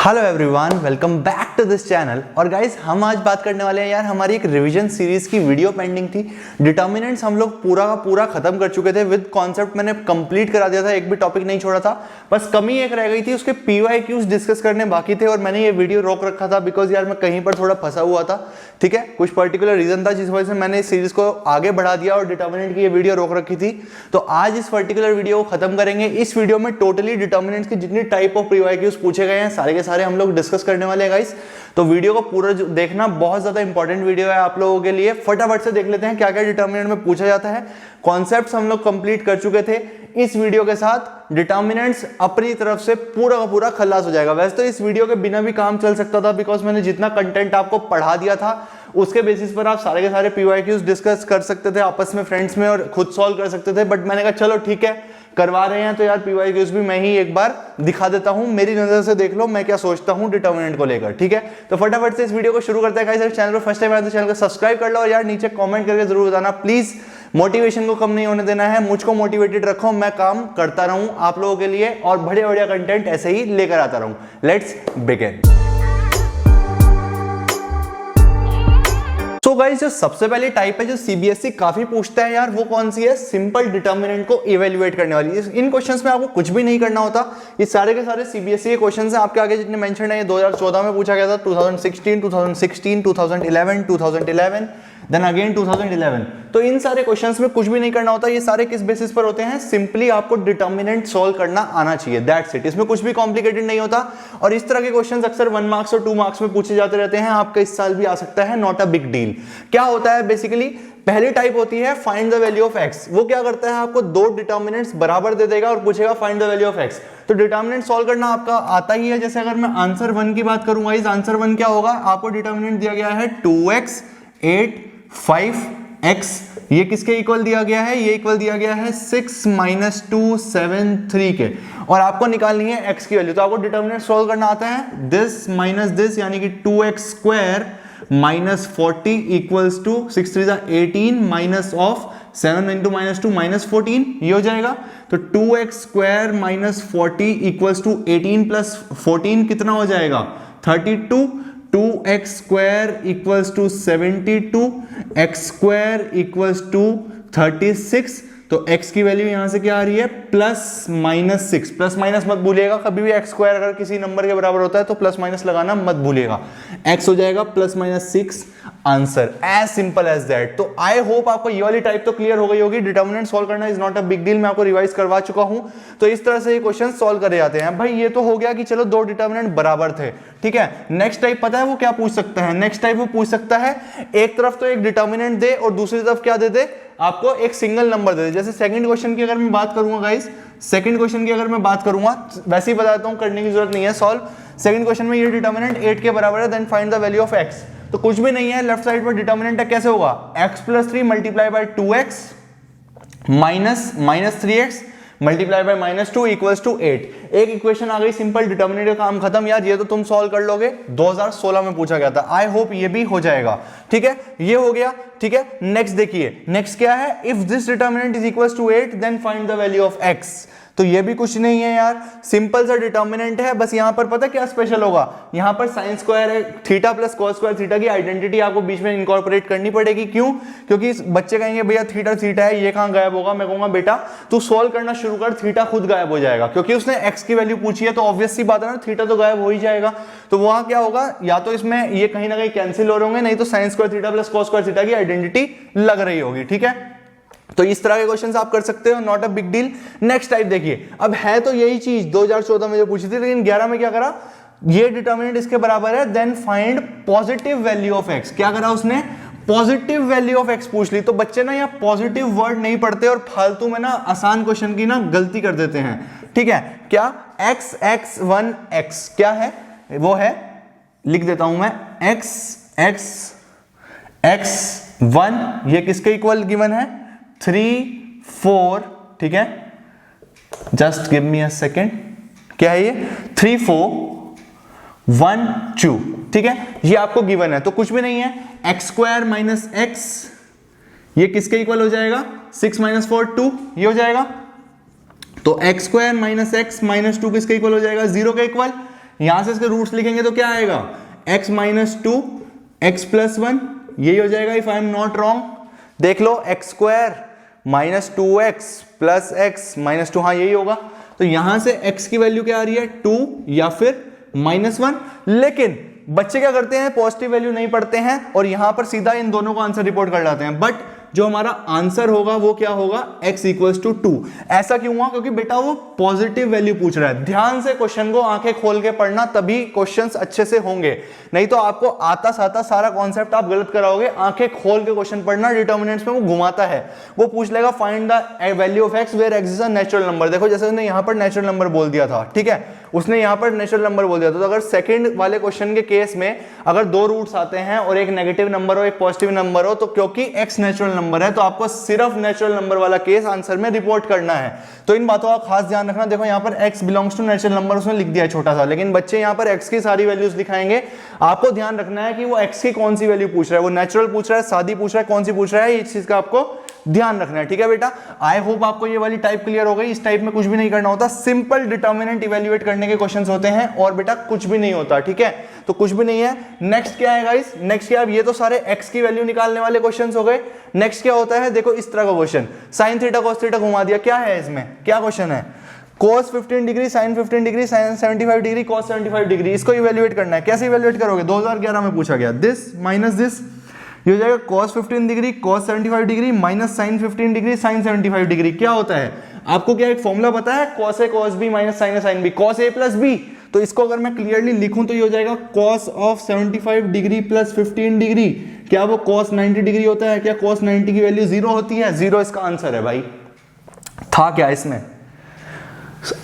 Hello everyone, welcome back to this channel. और guys, हम आज बात करने वाले हैं यार, हमारी एक रिवीजन सीरीज की वीडियो पेंडिंग थी। डिटर्मिनेंट्स हम लोग पूरा का पूरा खत्म कर चुके थे, विद कॉन्सेप्ट मैंने कंप्लीट करा दिया था, एक भी टॉपिक नहीं छोड़ा था। बस कमी एक रह गई थी, उसके पीवाईक्यूज डिस्कस करने बाकी थे और मैंने ये वीडियो रोक रखा था बिकॉज यार मैं कहीं पर थोड़ा फंसा हुआ था। ठीक है, कुछ पर्टिकुलर रीजन था जिस वजह से मैंने इस सीरीज को आगे बढ़ा दिया और डिटर्मिनेंट की ये वीडियो रोक रखी थी। तो आज इस पर्टिकुलर वीडियो को खत्म करेंगे। इस वीडियो में टोटली डिटर्मिनेंट्स के जितनी टाइप ऑफ पीवाईक्यूज पूछे गए हैं सारे के सारे हम लोग डिस्कस करने वाले हैं गाइस। तो वीडियो को पूरा देखना, बहुत ज्यादा इंपॉर्टेंट वीडियो है आप लोगों के लिए। फटाफट से देख लेते हैं क्या क्या डिटर्मिनेंट में पूछा जाता है। कॉन्सेप्ट्स हम लोग कंप्लीट कर चुके थे। इस वीडियो के साथ डिटर्मिनेंट्स अपनी तरफ से पूरा का पूरा खलास हो जाएगा। वैसे तो इस वीडियो के बिना भी काम चल सकता था बिकॉज मैंने जितना कंटेंट आपको पढ़ा दिया था उसके बेसिस पर आप सारे के सारे पीवाईक्यूज डिस्कस कर सकते थे आपस में, फ्रेंड्स में, और खुद सॉल्व कर सकते थे। बट मैंने कहा चलो ठीक है, करवा रहे हैं तो यार पीवाईक्यूज भी मैं ही एक बार दिखा देता हूं, मेरी नजर से देख लो मैं क्या सोचता हूं डिटर्मिनेंट को लेकर। ठीक है, तो फटाफट से इस वीडियो को शुरू करते हैं गाइस। चैनल पर फर्स्ट टाइम आए तो चैनल को सब्सक्राइब कर लो और यार नीचे कमेंट करके जरूर बताना प्लीज। मोटिवेशन को कम नहीं होने देना है, मुझको मोटिवेटेड रखो, मैं काम करता रहूं आप लोगों के लिए और बढ़िया बढ़िया कंटेंट ऐसे ही लेकर आता रहूं। Let's begin. तो गाइस, जो सबसे पहले टाइप है जो सीबीएसई काफी पूछता है यार, वो कौन सी है? सिंपल डिटर्मिनेंट को इवेल्युएट करने वाली। इन क्वेश्चंस में आपको कुछ भी नहीं करना होता, ये सारे के सारे सीबीएसई के क्वेश्चंस हैं। आपके आगे जितने मेंशन है ये 2014 में पूछा गया था, 2016, 2016, 2011, 2011, देन अगेन 2011। तो इन सारे क्वेश्चंस में कुछ भी नहीं करना होता। ये सारे किस बेसिस पर होते हैं? सिंपली आपको डिटर्मिनेंट सॉल्व करना आना चाहिए, दैट्स इट। इसमें कुछ भी कॉम्प्लिकेटेड नहीं होता। और इस तरह के क्वेश्चंस अक्सर 1 मार्क्स और 2 मार्क्स में पूछे जाते रहते हैं। आपका इस साल भी आ सकता है, नॉट अ बिग डील। क्या होता है बेसिकली? पहली टाइप होती है find the value of x. वो क्या करता है, आपको दो डिटर्मिनेंट्स बराबर दे देगा और पूछेगा find the value of x. तो डिटर्मिनेंट सॉल्व करना आपका आता ही है। जैसे अगर मैं आंसर 1 की बात करूंगा, इस आंसर 1 क्या होगा? आपको डिटर्मिनेंट दिया गया है 2x 8 5x। ये किसके इक्वल दिया गया है? ये इक्वल दिया गया है 6 - 2 7 3 के। और आपको निकालनी है x की वैल्यू। तो आपको डिटर्मिनेंट सॉल्व करना आता है दिस माइनस दिस, यानी कि 2x square minus 40 equals to 6 3 18 minus of 7 into minus 2 minus 14, ये हो जाएगा। तो 2x square minus 40 equals to 18 plus 14 कितना हो जाएगा? 32। 2x square equals to 72, x square equals to 36। तो x की वैल्यू यहां से क्या आ रही है? Plus minus 6। प्लस माइनस मत भूलिएगा, कभी भी x स्क्वायर अगर किसी नंबर के बराबर होता है तो प्लस माइनस लगाना मत भूलिएगा। x हो जाएगा plus minus 6, answer. As simple as that. तो आई होप आपको ये वाली टाइप तो क्लियर हो गई होगी। डिटर्मिनेंट सॉल्व करना is not a big deal, मैं आपको रिवाइज करवा चुका हूं। तो इस तरह से ये क्वेश्चन सॉल्व करे जाते हैं। भाई ये तो हो गया कि चलो दो डिटर्मिनेंट बराबर थे। ठीक है, नेक्स्ट टाइप पता है वो क्या पूछ सकता है? नेक्स्ट टाइप वो पूछ सकता है एक तरफ तो एक डिटर्मिनेंट दे और दूसरी तरफ क्या दे दे? आपको एक सिंगल नंबर दे दे। जैसे सेकंड क्वेश्चन की अगर मैं बात करूंगा गाइस, सेकंड क्वेश्चन की अगर मैं बात करूंगा, वैसे ही बताता हूं, करने की जरूरत नहीं है सॉल्व। सेकंड क्वेश्चन में ये डिटर्मिनेंट 8 के बराबर है, then find the value of x। तो कुछ भी नहीं है, लेफ्ट साइड पर डिटर्मिनेंट है, कैसे होगा? x + 3 मल्टीप्लाई बाय 2x माइनस 3x multiply by -2 equals to 8। एक इक्वेशन आ गई सिंपल, डिटर्मिनेंट का काम खत्म यार। ये तो तुम सॉल्व कर लोगे, 2016 में पूछा गया था। आई होप ये भी हो जाएगा। ठीक है, ये हो गया। ठीक है, नेक्स्ट देखिए, नेक्स्ट क्या है? If this determinant is equals to 8 then find the value of x। तो ये भी कुछ नहीं है यार, सिंपल सा डिटर्मिनेंट है। बस यहां पर पता क्या स्पेशल होगा? यहां पर साइन स्क्वायर है, theta plus cos square theta की आइडेंटिटी आपको बीच में इनकॉर्पोरेट करनी पड़ेगी। क्यों? क्योंकि बच्चे कहेंगे भैया थीटा थीटा है, ये कहां गायब होगा? मैं कहूंगा बेटा तू सॉल्व करना शुरू कर, थीटा खुद गायब हो जाएगा। क्योंकि उसने x की वैल्यू पूछी है तो ऑब्वियस सी बात है ना, थीटा तो गायब हो ही जाएगा। तो वहां क्या होगा? या तो इसमें ये कहीं ना कहीं कैंसिल हो रहे होंगे, नहीं तो sign square theta plus cos square theta की आइडेंटिटी लग रही होगी। ठीक है, तो इस तरह के क्वेश्चंस आप कर सकते हो, not a big deal. Next type देखिए, अब है तो यही चीज 2014 में जो पूछी थी, लेकिन 11 में क्या करा? ये डिटर्मिनेंट इसके बराबर है, then find positive value of x। क्या करा उसने? पॉजिटिव वैल्यू ऑफ x पूछ ली। तो बच्चे ना यहाँ पॉजिटिव वर्ड नहीं पढ़ते और फालतू में ना आसान क्वेश्चन की ना गलती कर देते हैं। ठीक है, क्या? x x1 x क्या है? वो है, लिख देता हूं मैं, x x x1, ये किसके इक्वल गिवन है? 3 4। ठीक है, just give me a second. क्या है ये? 3 4 1 2। ठीक है, ये आपको गिवन है। तो कुछ भी नहीं है, x स्क्वायर माइनस x, ये किसके इक्वल हो जाएगा? 6 - 4 2, ये हो जाएगा। तो x square minus x minus 2 किसके इक्वल हो जाएगा? 0 के इक्वल। यहां से इसके रूट्स लिखेंगे तो क्या आएगा, x minus two x plus one, यही हो जाएगा if I am not wrong. देख लो x square minus two x plus x minus two, हाँ यही होगा। तो यहां से x की वैल्यू क्या आ रही है 2 या फिर -1। लेकिन बच्चे क्या करते हैं, पॉजिटिव वैल्यू नहीं पढ़ते हैं और यहां पर सीधा इन दोनों को आंसर रिपोर्ट कर लाते हैं। बट जो हमारा आंसर होगा वो क्या होगा, x इक्वल्स टू 2। ऐसा क्यों हुआ, क्योंकि बेटा वो पॉजिटिव वैल्यू पूछ रहा है। ध्यान से क्वेश्चन को आंखें खोल के पढ़ना, तभी क्वेश्चंस अच्छे से होंगे, नहीं तो आपको आता साता सारा कॉन्सेप्ट आप गलत कराओगे। आंखें खोल के क्वेश्चन पढ़ना, डिटर्मिनेंट्स में वो घुमाता है, वो पूछ लेगा find the value of x where x is a natural number. देखो जैसे उसने यहां पर नेचुरल नंबर बोल दिया था, ठीक है, उसने यहां पर नेचुरल नंबर बोल दिया था। तो अगर सेकंड वाले क्वेश्चन के केस में अगर दो रूट्स आते हैं और एक नेगेटिव नंबर हो एक पॉजिटिव नंबर हो, तो क्योंकि x नेचुरल नंबर है तो आपको सिर्फ नेचुरल नंबर वाला केस आंसर में रिपोर्ट करना है। तो इन बातों का खास ध्यान रखना। देखो यहाँ पर x belongs to natural number उसने लिख दिया है छोटा सा, लेकिन बच्चे यहाँ पर x की सारी वैल्यूज दिखाएंगे। आपको ध्यान रखना है कि वो x की कौन सी वैल्यू पूछ रहा है, वो नेचुरल पूछ रहा है, सादी पूछ रहा है, कौन सी पूछ रहा है, इस चीज का आपको ध्यान रखना है। ठीक है बेटा, आई होप आपको ये वाली टाइप क्लियर हो गई। इस टाइप में कुछ भी नहीं करना होता, सिंपल डिटर्मिनेंट इवैल्यूएट करने के क्वेश्चंस होते हैं और बेटा कुछ भी नहीं होता। ठीक है, तो कुछ भी नहीं है। नेक्स्ट क्या है गाइस, नेक्स्ट क्या है, ये तो सारे x की वैल्यू निकालने वाले क्वेश्चंस हो गए। नेक्स्ट क्या होता है, देखो इस तरह का question, sine theta cos theta घुमा दिया। क्या है इसमें, क्या क्वेश्चन है, cos 15 degree sin 15 degree sin 75 degree cos 75 degree, इसको इवैल्यूएट करना है। कैसे इवैल्यूएट करोगे, 2011 में पूछा गया, दिस माइनस दिस, ये हो जाएगा cos 15 degree cos 75 degree minus sin 15 degree sin 75 degree. क्या होता है, आपको क्या एक फॉर्मूला पता है, cos a cos b minus sin a sin b, cos a plus b। तो इसको अगर मैं क्लियरली लिखूं तो ये हो जाएगा cos of 75 degree plus 15 degree. क्या वो cos 90 डिग्री होता है, क्या cos 90 की वैल्यू 0 होती है, 0 इसका आंसर है भाई। था क्या इसमें,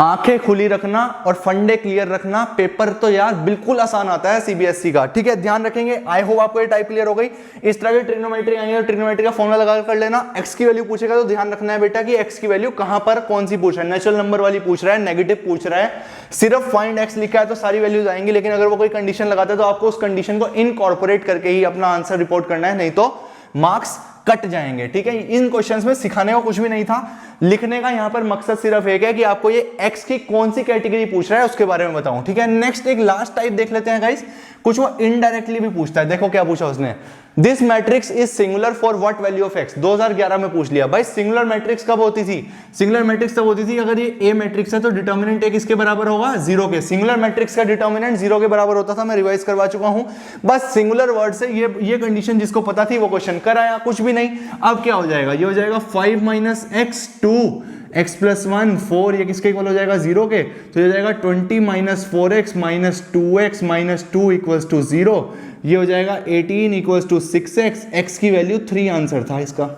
आंखें खुली रखना और फंडे क्लियर रखना, पेपर तो यार बिल्कुल आसान आता है सीबीएसई का। ठीक है, ध्यान रखेंगे। आई होप आपको ये टाइप क्लियर हो गई। इस तरह की ट्रिग्नोमेट्री आएंगे, ट्रिग्नोमेट्री का फॉर्मूला लगा कर लेना। एक्स की वैल्यू पूछेगा तो ध्यान रखना है बेटा कि एक्स की वैल्यू कहां पर कौन सी पूछ रहा है, नेचुरल नंबर वाली पूछ रहा है, नेगेटिव पूछ रहा है, सिर्फ फाइंड एक्स लिखा है तो सारी वैल्यूज आएंगी। लेकिन अगर वो कोई कंडीशन लगाता है तो आपको उस कंडीशन को इनकॉर्पोरेट करके ही अपना आंसर रिपोर्ट करना है, नहीं तो मार्क्स कट जाएंगे। ठीक है, इन क्वेश्चंस में सिखाने को कुछ भी नहीं था, लिखने का यहां पर मकसद सिर्फ एक है कि आपको ये x की कौन सी कैटेगरी पूछ रहा है उसके बारे में बताऊं। ठीक है, नेक्स्ट एक लास्ट टाइप देख लेते हैं गाइस, कुछ वो इनडायरेक्टली भी पूछता है। देखो क्या पूछा उसने, this matrix is singular for what value of x। 2011 में पूछ लिया। भाई सिंगुलर मैट्रिक्स कब होती थी, सिंगुलर मैट्रिक्स तब होती थी अगर ये a मैट्रिक्स है तो डिटर्मिनेंट a किसके बराबर होगा, 0 के। सिंगुलर मैट्रिक्स का डिटर्मिनेंट 0 के बराबर होता था, मैं रिवाइज करवा चुका हूं। बस सिंगुलर वर्ड से ये कंडीशन जिसको पता थी वो क्वेश्चन कराया, कुछ भी नहीं। अब क्या हो जाएगा, ये हो जाएगा 5 माइनस एक्स 2 x प्लस 1 4, ये किसके इक्वल हो जाएगा, 0 के। तो ये हो जाएगा 20 minus 4x minus 2x minus 2 equals to 0। ये हो जाएगा 18 इक्वल्स टू 6x, x की वैल्यू 3 आंसर था इसका।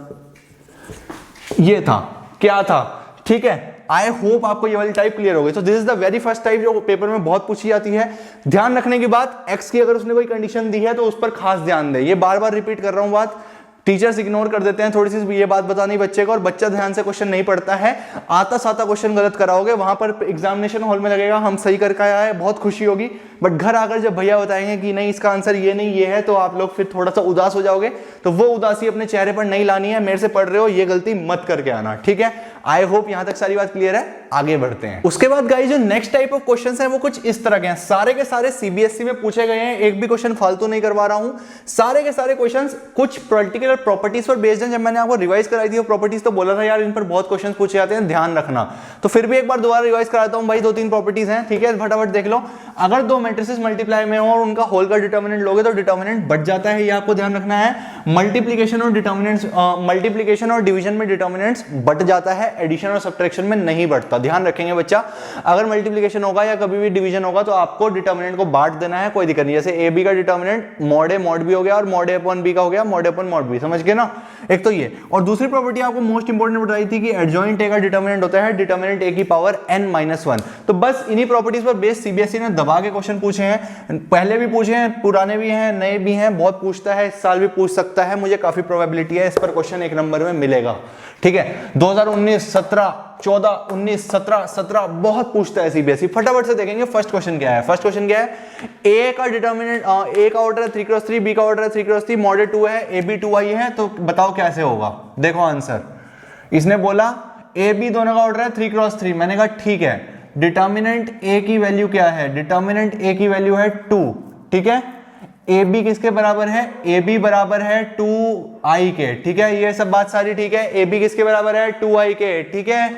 ये था, क्या था। ठीक है, आई होप आपको ये वाली टाइप क्लियर हो गई। तो this is the very first type जो पेपर में बहुत पूछी जाती है। ध्यान रखने की बात, x की अगर उसने कोई कंडीशन दी है तो उस पर खास ध्यान दे। ये बार बार रिपीट कर रहा हूं बात, टीचर्स इग्नोर कर देते हैं थोड़ी सी ये बात बतानी बच्चे को, और बच्चा ध्यान से क्वेश्चन नहीं पढ़ता है, आता साता क्वेश्चन गलत कराओगे, वहां पर एग्जामिनेशन हॉल में लगेगा हम सही करके आया है, बहुत खुशी होगी। बट घर आकर जब भैया बताएंगे कि नहीं इसका आंसर ये नहीं ये है, तो आप लोग फिर थोड़ा सा उदास हो जाओगे। तो वो उदासी अपने चेहरे पर नहीं लानी है, मेरे से पढ़ रहे हो ये गलती मत करके आना। ठीक है, आई होप यहां तक सारी बात क्लियर है। आगे बढ़ते हैं। उसके बाद गाइस जो नेक्स्ट टाइप ऑफ क्वेश्चंस हैं वो कुछ इस तरह के हैं, सारे के सारे सीबीएसई में पूछे गए हैं, एक भी क्वेश्चन फालतू नहीं करवा रहा हूं। सारे के सारे क्वेश्चंस कुछ पर्टिकुलर प्रॉपर्टीज पर बेस्ड हैं। जब मैंने आपको रिवाइज कराई थी वो प्रॉपर्टीज तो बोला था यार इन पर बहुत क्वेश्चन पूछे जाते हैं, ध्यान रखना। तो फिर भी एक बार दोबारा रिवाइज कराता हूं भाई, 2-3 प्रॉपर्टीज हैं। ठीक है, फटाफट देख लो। अगर दो मैट्रिसेस मल्टीप्लाई में हो और उनका होल का डिटर्मिनेंट लोगे तो डिटर्मिनेंट बढ़ जाता है, ये आपको ध्यान रखना है। मल्टीप्लिकेशन और डिटर्मिनेंट्स, मल्टीप्लिकेशन और डिवीजन में डिटर्मिनेंट्स बढ़ जाता है, एडिशन और सब्ट्रैक्शन में नहीं बढ़ता। ध्यान रखेंगे बच्चा, अगर मल्टीप्लिकेशन होगा या कभी भी डिवीजन होगा तो आपको डिटर्मिनेंट को बांट देना है, कोई दिक्कत नहीं। जैसे ए बी का determinant mod A mod B हो गया और मॉड ए अपॉन बी का हो गया मॉड ए अपॉन मॉड बी, समझ गए ना। एक तो ये, और दूसरी प्रॉपर्टी आपको मोस्ट इंपोर्टेंट बताई थी कि एडजॉइंट ए का डिटर्मिनेंट होता है डिटर्मिनेंट ए की पावर n-1। तो बस इन्हीं प्रॉपर्टीज पर बेस सीबीएसई ने दबा के क्वेश्चन पूछे हैं, पहले भी पूछे हैं, पुराने भी हैं, नए भी हैं, बहुत पूछता है, इस साल भी पूछ सकता है। मुझे काफी प्रोबेबिलिटी है इस पर क्वेश्चन 1 नंबर में मिलेगा। ठीक है, 2019, 17, 14, 19, 17, 17 बहुत पूछता है सीबीएसई। फटाफट से देखेंगे फर्स्ट क्वेश्चन क्या है। फर्स्ट क्वेश्चन क्या है, ए का डिटर्मिनेंट, ए का ऑर्डर है 3x3, बी का ऑर्डर है 3x3, मॉड 2 है, ए बी 2i है, तो बताओ कैसे होगा। देखो आंसर, इसने बोला ए बी दोनों का ऑर्डर है 3x3, मैंने कहा ठीक है, डिटर्मिनेंट ए की वैल्यू क्या है, डिटर्मिनेंट ए की वैल्यू है 2, ठीक है। ए बी किसके बराबर है, ए बी बराबर है 2i के, ठीक है। ये सब बात सारी ठीक है। ए बी किसके बराबर है, 2i के, ठीक है।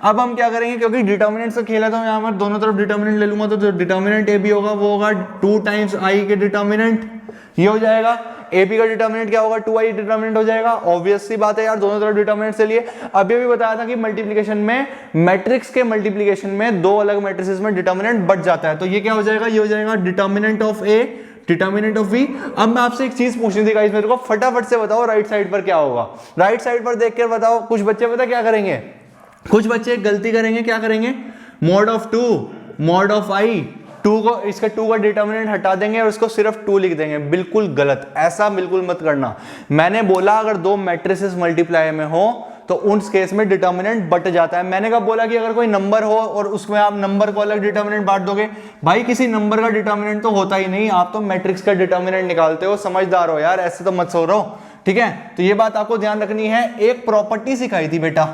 अब हम क्या करेंगे, क्योंकि डिटर्मिनेंट से खेला था यहाँ पर, दोनों तरफ डिटर्मिनेंट ले लूंगा, तो जो डिटर्मिनेंट ए बी होगा वो होगा 2 टाइम्स आई के डिटर्मिनेंट, ये हो जाएगा। ए बी का डिटर्मिनेंट क्या होगा, 2i डिटर्मिनेंट हो जाएगा। ऑब्वियस सी बात है यार, दोनों तरफ डिटर्मिनेंट से लिए। अभी भी बताया था कि मल्टीप्लिकेशन में, मैट्रिक्स के मल्टीप्लिकेशन में दो अलग मैट्रिसेस में डिटर्मिनेंट बच जाता है। तो ये क्या हो जाएगा, ये हो जाएगा determinant of A, determinant of B. अब मैं आपसे एक चीज पूछनी थी गाइस, मेरे को फटाफट से बताओ राइट साइड पर क्या होगा। राइट साइड पर देखकर बताओ। कुछ बच्चे पता क्या करेंगे, कुछ बच्चे गलती करेंगे, क्या करेंगे, मॉड ऑफ 2 मॉड ऑफ आई, 2 को, इसका 2 का डिटर्मिनेंट हटा देंगे और इसको सिर्फ 2 लिख देंगे। बिल्कुल गलत, ऐसा बिल्कुल मत करना। मैंने बोला अगर दो मैट्रिसेस मल्टीप्लाई में हो तो उस केस में डिटर्मिनेंट बट जाता है। मैंने कब बोला कि अगर कोई नंबर हो और उसमें आप नंबर को अलग डिटर्मिनेंट बांट दोगे, भाई किसी नंबर का डिटर्मिनेंट तो होता ही नहीं, आप तो मैट्रिक्स का डिटर्मिनेंट निकालते हो। समझदार हो यार, ऐसे तो मत सो रहो, ठीक है। तो ये बात आपको ध्यान रखनी है। एक प्रॉपर्टी सिखाई थी बेटा,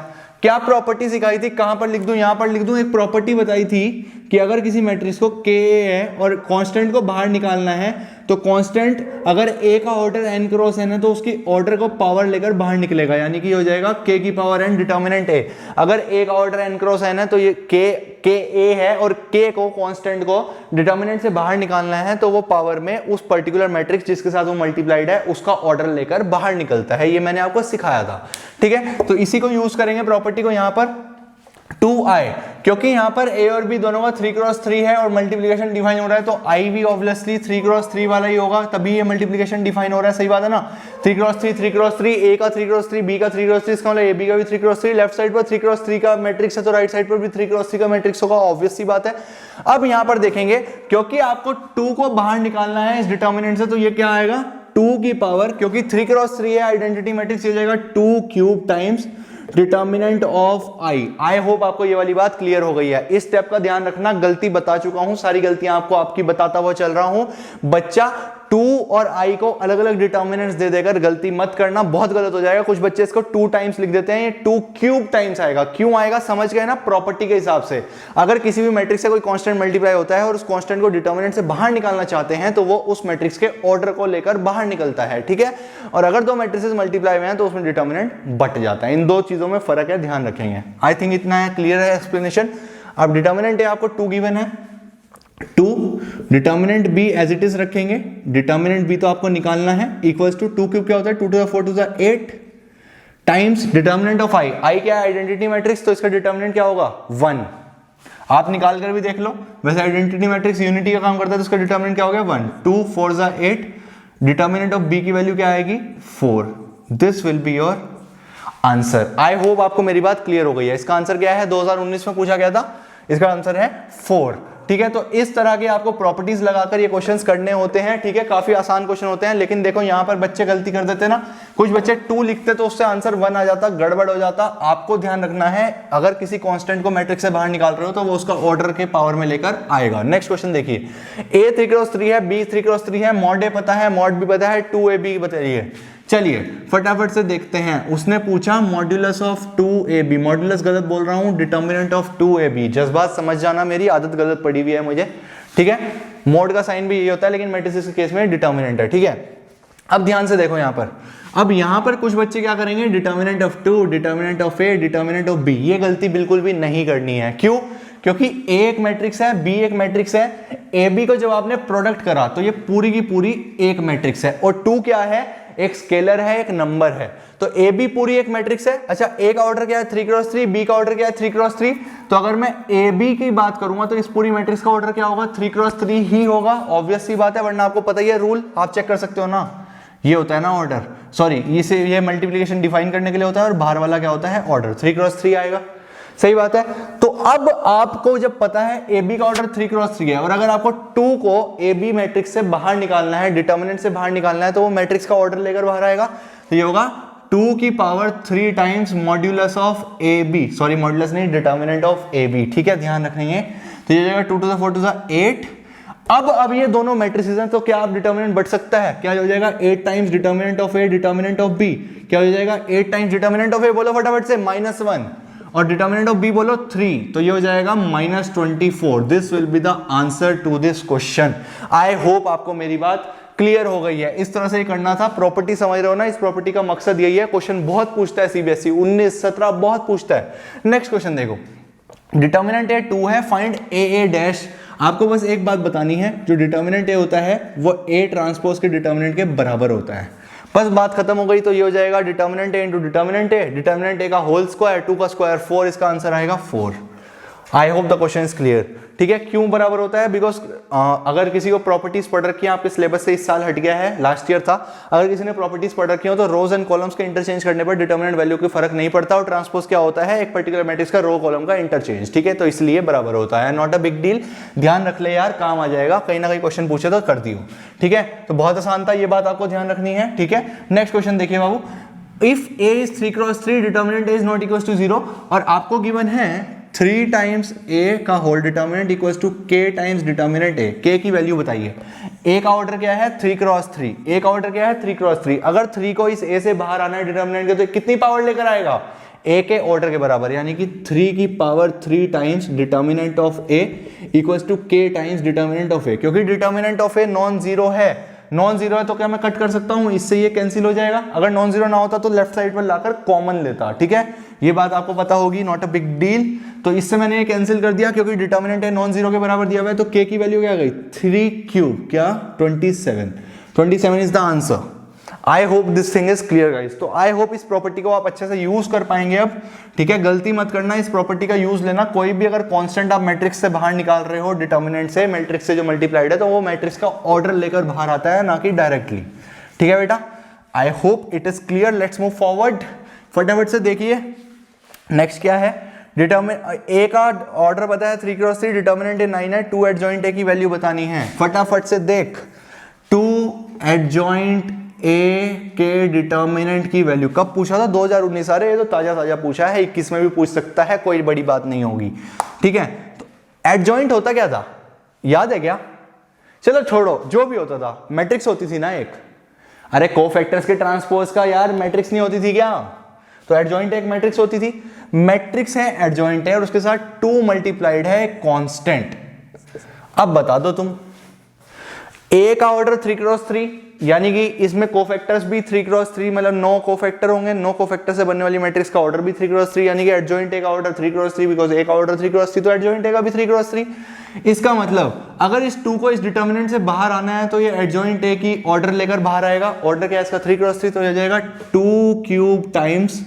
क्या प्रॉपर्टी सिखाई थी, कहां पर लिख दूं, यहां पर लिख दूं। एक प्रॉपर्टी बताई थी कि अगर किसी मैट्रिक्स को के है और कांस्टेंट को बाहर निकालना है, तो कांस्टेंट अगर ए का ऑर्डर n क्रॉस n है तो उसकी ऑर्डर को पावर लेकर बाहर निकलेगा, यानी कि हो जाएगा k की पावर n डिटर्मिनेंट ए। अगर a का ऑर्डर n क्रॉस n है तो ये k a है और k को, कांस्टेंट को डिटर्मिनेंट से बाहर निकालना है तो वो पावर में उस पर्टिकुलर मैट्रिक्स जिसके साथ वो मल्टीप्लाइड है उसका ऑर्डर लेकर बाहर निकलता है। ये मैंने आपको सिखाया था, ठीक है। तो इसी को यूज करेंगे प्रॉपर्टी को यहां पर 2i, क्योंकि यहां पर a और b दोनों का 3x3 है और मल्टीप्लिकेशन डिफाइन हो रहा है, तो i भी ऑब्वियसली 3x3 वाला ही होगा, तभी ये मल्टीप्लिकेशन डिफाइन हो रहा है। सही बात है ना, 3x3 3x3, a का 3x3, b का 3x3, इसका मतलब ab का भी 3x3। लेफ्ट साइड पर 3x3 का मैट्रिक्स है तो राइट साइड पर भी 3x3 का मैट्रिक्स होगा, ऑब्वियस सी बात है। अब यहां पर देखेंगे, क्योंकि आपको 2 को बाहर निकालना है इस डिटर्मिनेंट से, तो ये क्या आएगा, 2 की पावर, क्योंकि 3x3 है आइडेंटिटी मैट्रिक्स, हो जाएगा 2 cube times determinant of I. I hope आपको ये वाली बात क्लियर हो गई है। इस स्टेप का ध्यान रखना, गलती बता चुका हूं, सारी गलतियां आपको आपकी बताता हुआ चल रहा हूं। बच्चा 2 और i को अलग अलग डिटर्मिनेंट्स दे देकर गलती मत करना, बहुत गलत हो जाएगा। कुछ बच्चे इसको 2 टाइम्स लिख देते हैं, ये 2 क्यूब टाइम्स आएगा। क्यों आएगा समझ गए ना, प्रॉपर्टी के हिसाब से। अगर किसी भी मैट्रिक्स से कोई कांस्टेंट मल्टीप्लाई होता है और उस कांस्टेंट को डिटर्मिनेंट से बाहर निकालना चाहते हैं तो वो उस मैट्रिक्स के ऑर्डर को लेकर बाहर निकलता है, ठीक है। और अगर दो मैट्रिसेस मल्टीप्लाई हुए हैं तो उसमें डिटर्मिनेंट बट जाता है। इन दो चीजों में फर्क है, ध्यान रखेंगे। आई थिंक इतना है, क्लियर है एक्सप्लेनेशन। अब डिटर्मिनेंट है आपको 2 गिवन है, 2 determinant b as it is रखेंगे। डिटर्मिनेंट b तो आपको निकालना है, इक्वल्स टू 2 क्यूब क्या होता है, 2 to the 4 to the 8 times determinant of i। i क्या है, आइडेंटिटी मैट्रिक्स, तो इसका डिटर्मिनेंट क्या होगा, 1। आप निकाल कर भी देख लो, वैसे आइडेंटिटी मैट्रिक्स यूनिटी का काम करता है तो उसका डिटर्मिनेंट क्या हो गया, 1। 2 4 जा 8, डिटर्मिनेंट ऑफ b की वैल्यू क्या आएगी, 4। This will be your answer. I hope आपको मेरी बात क्लियर हो गई है। इसका आंसर क्या है, 2019 में पूछा गया था, इसका आंसर है 4, ठीक है। तो इस तरह के आपको प्रॉपर्टीज लगाकर ये क्वेश्चंस करने होते हैं, ठीक है। काफी आसान क्वेश्चन होते हैं, लेकिन देखो यहां पर बच्चे गलती कर देते हैं ना, कुछ बच्चे 2 लिखते तो उससे आंसर 1 आ जाता, गड़बड़ हो जाता। आपको ध्यान रखना है, अगर किसी कांस्टेंट को मैट्रिक्स से बाहर निकाल रहे हो तो वो उसका ऑर्डर के पावर में लेकर आएगा। नेक्स्ट क्वेश्चन देखिए, a 3x3 है, b 3x3 है, मॉड a पता है, मॉड b पता है, 2ab बताइए। चलिए फटाफट से देखते हैं। उसने पूछा मॉड्यूलस ऑफ 2ab, मॉड्यूलस गलत बोल रहा हूं, डिटर्मिनेंट ऑफ 2ab। जज्बात समझ जाना, मेरी आदत गलत पड़ी हुई है मुझे, ठीक है। मॉड का साइन भी यही होता है, लेकिन मैट्रिसेस के केस में डिटर्मिनेंट है, ठीक है। अब ध्यान से देखो यहां पर, अब यहां पर कुछ बच्चे क्या करेंगे, determinant of 2, determinant of a, determinant of b। ये गलती बिल्कुल भी नहीं करनी है। क्यों, क्योंकि a एक मैट्रिक्स है, b एक मैट्रिक्स है। ab को जब आपने प्रोडक्ट करा तो ये पूरी की पूरी एक मैट्रिक्स है, और 2 क्या है, एक स्केलर है, एक नंबर है। तो ए बी पूरी एक मैट्रिक्स है। अच्छा, ए का ऑर्डर क्या है, 3x3, बी का ऑर्डर क्या है, 3x3। तो अगर मैं ए बी की बात करूंगा तो इस पूरी मैट्रिक्स का ऑर्डर क्या होगा, 3x3 ही होगा। ऑब्वियस सी बात है, वरना आपको पता ही है रूल, आप चेक कर सकते हो ना, ये होता है ना ऑर्डर, सॉरी ये मल्टीप्लिकेशन डिफाइन करने के लिए होता है, और बाहर वाला क्या होता है, ऑर्डर। 3x3 आएगा, सही बात है। तो अब आपको जब पता है ए बी का ऑर्डर 3x3 है, और अगर आपको 2 को ए बी मैट्रिक्स से बाहर निकालना है, डिटर्मिनेंट से बाहर निकालना है, तो वो मैट्रिक्स का ऑर्डर लेकर बाहर आएगा। तो ये होगा 2 की power 3 times modulus of A B, sorry modulus नहीं, डिटर्मिनेंट ऑफ ए बी, ठीक है, ध्यान रखेंगे। तो ये जाएगा 2 to the 4 to the 8। अब ये दोनों मैट्रिसेस हैं, तो क्या आप डिटर्मिनेंट बढ़ सकता है, क्या हो जाएगा, 8 times determinant of A, determinant of B, क्या हो जाएगा, 8 टाइम्स डिटर्मिनेंट ऑफ ए, बोलो फटाफट से, -1। और डिटर्मिनेंट ऑफ बी बोलो 3, तो ये हो जाएगा -24। This will be the answer to this question. I hope आपको मेरी बात क्लियर हो गई है। इस तरह से ये करना था। प्रॉपर्टी समझ रहे हो ना, इस प्रॉपर्टी का मकसद यही है। क्वेश्चन बहुत पूछता है सीबीएसई 19, 17 बहुत पूछता है। नेक्स्ट क्वेश्चन देखो, डिटर्मिनेंट ए 2 है, फाइंड ए डैश। आपको बस एक बात बतानी है, जो डिटर्मिनेंट ए होता है वो ए ट्रांसपोज के डिटर्मिनेंट के बराबर होता है। बस बात खत्म हो गई। तो ये हो जाएगा डिटर्मिनेंट ए इंटू डिटर्मिनेंट ए, डिटर्मिनेंट ए का होल स्क्वायर, 2 का स्क्वायर 4, इसका आंसर आएगा 4। I hope the question is clear. ठीक है, क्यों बराबर होता है? बिकॉज अगर किसी को प्रॉपर्टीज पढ़ रखी है, आपके सिलेबस से इस साल हट गया है, लास्ट ईयर था, अगर किसी ने प्रॉपर्टीज पढ़ रखी हो तो रोज एंड कॉलम्स के इंटरचेंज करने पर डिटर्मिनेंट वैल्यू की फर्क नहीं पड़ता। और ट्रांसपोज क्या होता है? एक पर्टिकुलर मैट्रिक्स का रो कॉलम का इंटरचेंज। ठीक है, तो इसलिए बराबर होता है। नॉट अ बिग डील, ध्यान रख ले यार, काम आ जाएगा, कहीं ना कहीं क्वेश्चन पूछे तो कर दियो। ठीक है, तो बहुत आसान था, ये बात आपको ध्यान रखनी है। ठीक है, नेक्स्ट क्वेश्चन देखिए बाबू, if A is 3x3 determinant A is not equal to 0, और आपको गिवन है 3 टाइम्स ए का whole determinant equals to k times determinant A. k की वैल्यू बताइए। a का ऑर्डर क्या है? 3x3। a का ऑर्डर क्या है? 3x3। अगर 3 को इस a से बाहर आना है डिटर्मिनेंट के, तो कितनी पावर लेकर आएगा? a के ऑर्डर के बराबर, यानी कि 3 की power 3 times determinant of a equals to k times determinant of a। क्योंकि determinant of a non zero है, नॉन जीरो है तो क्या मैं कट कर सकता हूं, इससे ये कैंसिल हो जाएगा। अगर नॉन जीरो ना होता तो लेफ्ट साइड पर लाकर कॉमन लेता। ठीक है, ये बात आपको पता होगी, नॉट अ बिग डील। तो इससे मैंने ये कैंसिल कर दिया, क्योंकि डिटर्मिनेंट है नॉन जीरो के बराबर दिया हुआ है, तो k की वैल्यू क्या आ गई? 3 क्यूब, क्या 27। 27 is the answer. I hope this thing is clear guys. तो आई होप इस प्रॉपर्टी को आप अच्छे से यूज कर पाएंगे अब। ठीक है, गलती मत करना, इस प्रॉपर्टी का यूज लेना। कोई भी अगर कांस्टेंट आप मैट्रिक्स से बाहर निकाल रहे हो, डिटर्मिनेंट से, मैट्रिक्स से जो मल्टीप्लाइड है, तो वो मैट्रिक्स का ऑर्डर लेकर बाहर आता है, ना कि डायरेक्टली। ठीक है बेटा, I hope it is clear. Let's move forward, फटाफट से देखिए नेक्स्ट क्या है। डिटर्मिनेंट ए का ऑर्डर पता है 3x3, डिटर्मिनेंट ए 9 है, 2 एडजॉइंट ए की वैल्यू बतानी है। फटाफट से देख, 2 एडजॉइंट ए के डिटर्मिनेंट की वैल्यू कब पूछा था? 2019। अरे ये तो ताजा पूछा है, 21 में भी पूछ सकता है, कोई बड़ी बात नहीं होगी। ठीक है, तो एडजॉइंट होता क्या था, याद है क्या? चलो छोड़ो, जो भी होता था, मैट्रिक्स होती थी ना एक। अरे कोफैक्टर्स के ट्रांसपोज का यार मैट्रिक्स नहीं होती थी क्या? तो एडजॉइंट एक मैट्रिक्स होती थी। मैट्रिक्स है, एडजॉइंट है, और उसके साथ 2 मल्टीप्लाइड है कांस्टेंट। अब बता दो तुम, ए का ऑर्डर 3x3, यानी कि इसमें कोफैक्टर्स भी 3x3, मतलब 9 कोफैक्टर होंगे। 9 कोफैक्टर से बनने वाली मैट्रिक्स का ऑर्डर भी 3x3, यानी कि एडजॉइंट ए का ऑर्डर 3x3, बिकॉज ए का ऑर्डर 3x3, तो एडजॉइंट ए का भी 3x3। इसका मतलब अगर इस 2 को इस डिटर्मिनेंट से बाहर आना है, तो ये एडजॉइंट ए की ऑर्डर लेकर बाहर आएगा। ऑर्डर क्या है इसका? 3x3, तो हो जाएगा 2 cube times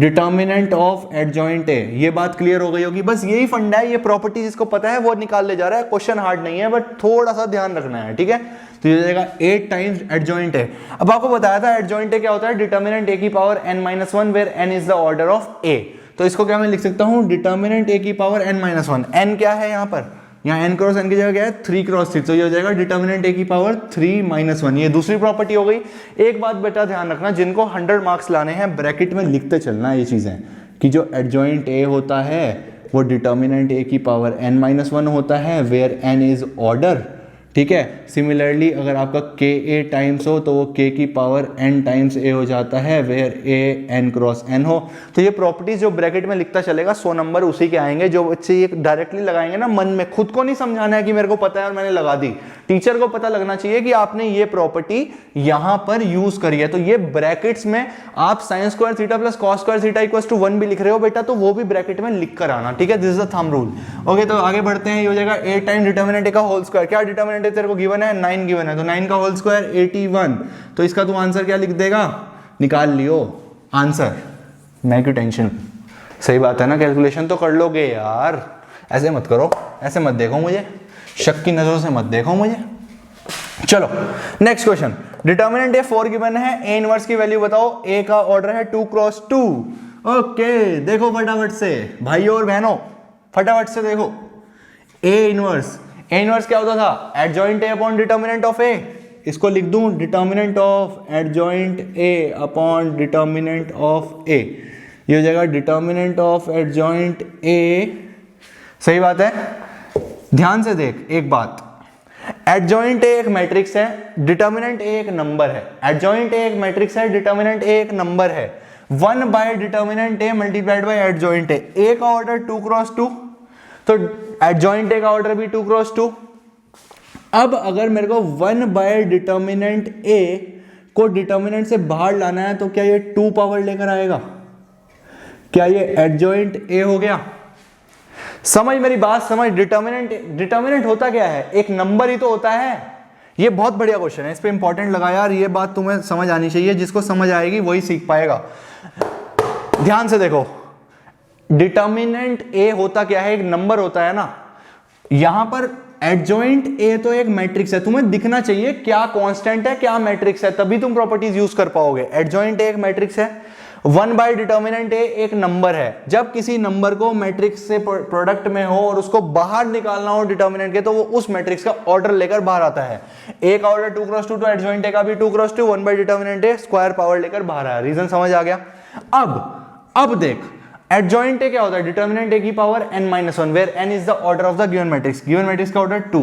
determinant of adjoint ए। ये बात क्लियर हो गई होगी। बस यही फंडा है, ये प्रॉपर्टी जिसको पता है वो निकाल ले जा रहा है। क्वेश्चन हार्ड नहीं है, बट थोड़ा सा ध्यान रखना है। ठीक है, तो ये हो जाएगा 8 टाइम्स एडजॉइंट ए। अब आपको बताया था एडजॉइंट ए क्या होता है? डिटर्मिनेंट ए की power n-1, where n is the order of A. तो इसको क्या मैं लिख सकता हूं? डिटर्मिनेंट ए की पावर n-1। n क्या है यहाँ पर? यहाँ n क्रॉस n की जगह क्या है? 3x3, तो ये हो जाएगा डिटर्मिनेंट ए की पावर 3-1। ये दूसरी प्रॉपर्टी हो गई। एक बात बेटा ध्यान रखना, जिनको 100 मार्क्स लाने हैं, ब्रैकेट में लिखते चलना ये चीजें, कि जो एडजॉइंट ए होता है वो डिटर्मिनेंट ए की पावर n-1 होता है, वेयर n इज ऑर्डर। ठीक है, सिमिलरली अगर आपका k a टाइम्स हो तो वो k की पावर n टाइम्स a हो जाता है, where a n cross n हो। तो ये प्रॉपर्टीज जो ब्रैकेट में लिखता चलेगा, 100 नंबर उसी के आएंगे। जो बच्चे ये डायरेक्टली लगाएंगे ना मन में, खुद को नहीं समझाना है कि मेरे को पता है और मैंने लगा दी। टीचर को पता लगना चाहिए कि आपने ये प्रॉपर्टी यहां पर यूज करी है। तो ये ब्रैकेट्स में आप sine square theta plus cos square theta equals to 1 भी लिख रहे हो बेटा, तो वो भी ब्रैकेट में लिख कर आना। ठीक है, this is the thumb rule. Okay, तो आगे बढ़ते हैं। ये हो जाएगा 8 टाइम डिटर्मिनेंट ए का होल स्क्वायर। क्या डिटर्मिनेंट तेरे को गिवन है? 9 गिवन है, तो 9 का होल स्क्वायर 81। तो इसका तू आंसर क्या लिख देगा? निकाल लियो आंसर, मैं क्यों टेंशन। सही बात है ना, कैलकुलेशन तो कर लोगे यार। ऐसे मत करो, ऐसे मत देखो मुझे, शक की नजरों से मत देखो मुझे। चलो नेक्स्ट क्वेश्चन। डिटर्मिनेंट ए 4 गिवन है, ए इनवर्स की वैल्यू बताओ। ए का ऑर्डर है 2x2। ओके, देखो फटाफट से भाइयों और बहनों, फटाफट से देखो। ए इनवर्स क्या होता था? Adjoint A upon determinant of A. इसको लिख दूं, determinant of adjoint A upon determinant of A. ये हो जाएगा डिटर्मिनेंट ऑफ एडजॉइंट ए। सही बात है, ध्यान से देख एक बात, एडजॉइंट ए एक मैट्रिक्स है, डिटर्मिनेंट ए एक नंबर है। एडजॉइंट ए एक मैट्रिक्स है, डिटर्मिनेंट ए एक नंबर है। 1 by determinant A multiplied by adjoint A, A का ऑर्डर 2 क्रॉस 2, तो एडजॉइंट ए का ऑर्डर भी 2 क्रॉस 2। अब अगर मेरे को 1 बाय डिटर्मिनेंट ए को डिटर्मिनेंट से बाहर लाना है तो क्या ये 2 पावर लेकर आएगा? क्या ये एडजॉइंट ए हो गया? समझ मेरी बात समझ। डिटर्मिनेंट होता क्या है? एक नंबर ही तो होता है। ये बहुत बढ़िया क्वेश्चन है, इस पे इंपॉर्टेंट लगा यार, ये बात तुम्हें समझ आनी चाहिए, जिसको समझ आएगी वही सीख पाएगा। ध्यान से देखो, डिटर्मिनेंट ए होता क्या है? एक नंबर होता है ना। यहां पर एडजॉइंट ए तो एक मैट्रिक्स है, तुम्हें दिखना चाहिए क्या कांस्टेंट है क्या मैट्रिक्स है, तभी तुम प्रॉपर्टीज यूज कर पाओगे। एडजॉइंट ए एक मैट्रिक्स है, 1 बाय डिटर्मिनेंट ए एक नंबर है। जब किसी नंबर को मैट्रिक्स से प्रोडक्ट में हो और उसको बाहर निकालना हो डिटर्मिनेंट के, तो वो उस मैट्रिक्स का ऑर्डर लेकर बाहर आता है। ए का ऑर्डर 2 क्रॉस 2, तो एडजॉइंट ए का भी 2 cross 2, 1 by determinant A square power लेकर बाहर आया। रीजन समझ आ गया? अब देख, एडजॉइंट ए क्या होता है? डिटर्मिनेंट ए की power n-1, where n is the order of the given matrix. Given matrix का ऑर्डर 2,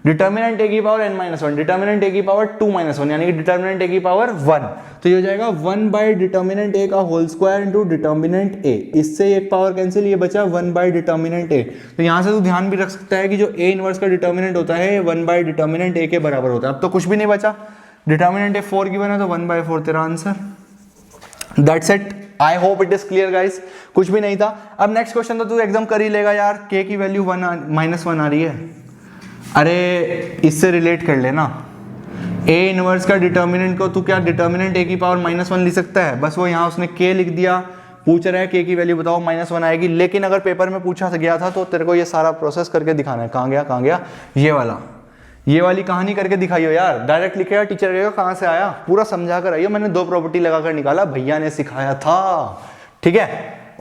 डिटर्मिनेंट ए की पावर n-1, डिटर्मिनेंट ए की पावर 2-1, यानी कि डिटर्मिनेंट ए की पावर 1। तो ये हो जाएगा 1 बाय डिटर्मिनेंट ए का होल स्क्वायर इनटू डिटर्मिनेंट ए। इससे एक पावर कैंसिल, ये बचा 1 बाय डिटर्मिनेंट ए। तो यहां से तू ध्यान भी रख सकता है कि जो ए इनवर्स का डिटर्मिनेंट होता है 1 बाय डिटर्मिनेंट ए के बराबर होता है। अब तो कुछ भी नहीं बचा, डिटर्मिनेंट ए 4 गिवन है, तो 1/4 तेरा answer. That's it. I hope it is clear guys, कुछ भी नहीं था। अब नेक्स्ट क्वेश्चन तो तू एकदम कर ही लेगा यार। k की वैल्यू -1 आ रही है, अरे इससे रिलेट कर लेना। a इनवर्स का डिटर्मिनेंट को तू क्या डिटर्मिनेंट a की पावर -1 लिख सकता है? बस वो यहाँ उसने k लिख दिया, पूछ रहा है k की वैल्यू बताओ, -1 आएगी। लेकिन अगर पेपर में पूछा गया था तो तेरे को ये सारा प्रोसेस करके दिखाना है। कहाँ गया ये वाली कहानी करके दिखाइयो यार। डायरेक्ट लिखेगा, टीचर कहेगा कहाँ से आया, पूरा समझा कर आइयो, मैंने 2 प्रॉपर्टी लगाकर निकाला, भैया ने सिखाया था। ठीक है,